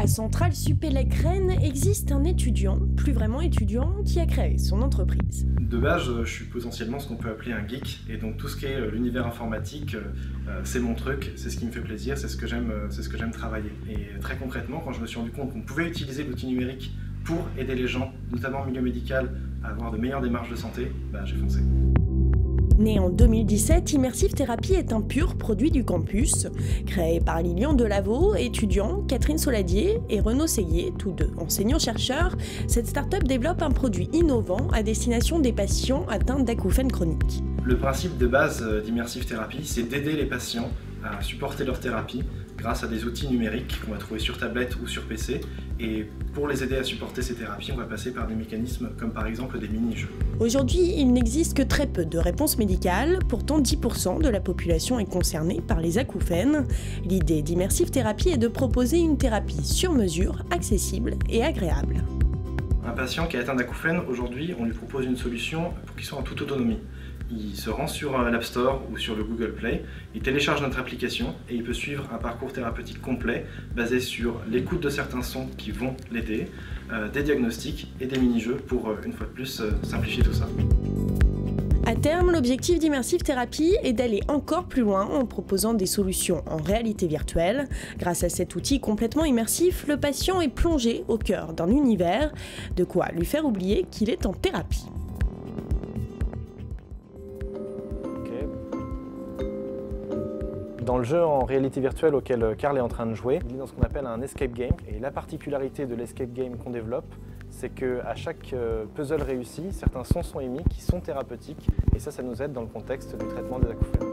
À Centrale Supélec Rennes existe un étudiant, plus vraiment étudiant, qui a créé son entreprise. De base, je suis potentiellement ce qu'on peut appeler un geek, et donc tout ce qui est l'univers informatique, c'est mon truc, c'est ce qui me fait plaisir, c'est ce que j'aime travailler. Et très concrètement, quand je me suis rendu compte qu'on pouvait utiliser l'outil numérique pour aider les gens, notamment au milieu médical, à avoir de meilleures démarches de santé, j'ai foncé. Né en 2017, Immersive Therapy est un pur produit du campus. Créé par Lilian Delaveau, étudiant, Catherine Soladier et Renaud Seillier, tous deux enseignants-chercheurs, cette start-up développe un produit innovant à destination des patients atteints d'acouphènes chroniques. Le principe de base d'Immersive Therapy, c'est d'aider les patients à supporter leur thérapie grâce à des outils numériques qu'on va trouver sur tablette ou sur PC. Et pour les aider à supporter ces thérapies, on va passer par des mécanismes comme par exemple des mini-jeux. Aujourd'hui, il n'existe que très peu de réponses médicales, pourtant 10% de la population est concernée par les acouphènes. L'idée d'Immersive Therapy est de proposer une thérapie sur mesure, accessible et agréable. Un patient qui est atteint d'acouphènes, aujourd'hui, on lui propose une solution pour qu'il soit en toute autonomie. Il se rend sur l'App Store ou sur le Google Play, il télécharge notre application et il peut suivre un parcours thérapeutique complet basé sur l'écoute de certains sons qui vont l'aider, des diagnostics et des mini-jeux pour, une fois de plus, simplifier tout ça. À terme, l'objectif d'Immersive Therapy est d'aller encore plus loin en proposant des solutions en réalité virtuelle. Grâce à cet outil complètement immersif, le patient est plongé au cœur d'un univers, de quoi lui faire oublier qu'il est en thérapie. Dans le jeu en réalité virtuelle auquel Carl est en train de jouer, il est dans ce qu'on appelle un escape game. Et la particularité de l'escape game qu'on développe, c'est qu'à chaque puzzle réussi, certains sons sont émis qui sont thérapeutiques. Et ça nous aide dans le contexte du traitement des acouphènes.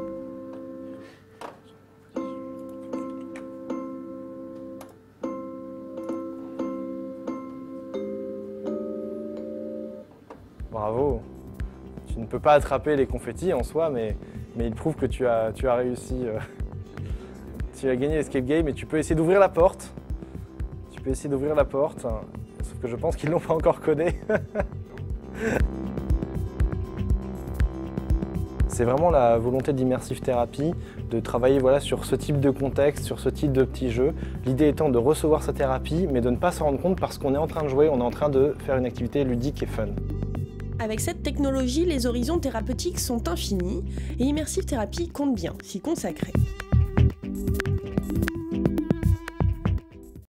Bravo! Tu ne peux pas attraper les confettis en soi, mais il prouve que tu as réussi. Tu as gagné l'escape game et tu peux essayer d'ouvrir la porte. Sauf que je pense qu'ils ne l'ont pas encore codé. C'est vraiment la volonté d'Immersive Therapy de travailler sur ce type de contexte, sur ce type de petits jeux. L'idée étant de recevoir sa thérapie, mais de ne pas s'en rendre compte parce qu'on est en train de jouer, on est en train de faire une activité ludique et fun. Avec cette technologie, les horizons thérapeutiques sont infinis et Immersive Therapy compte bien s'y consacrer.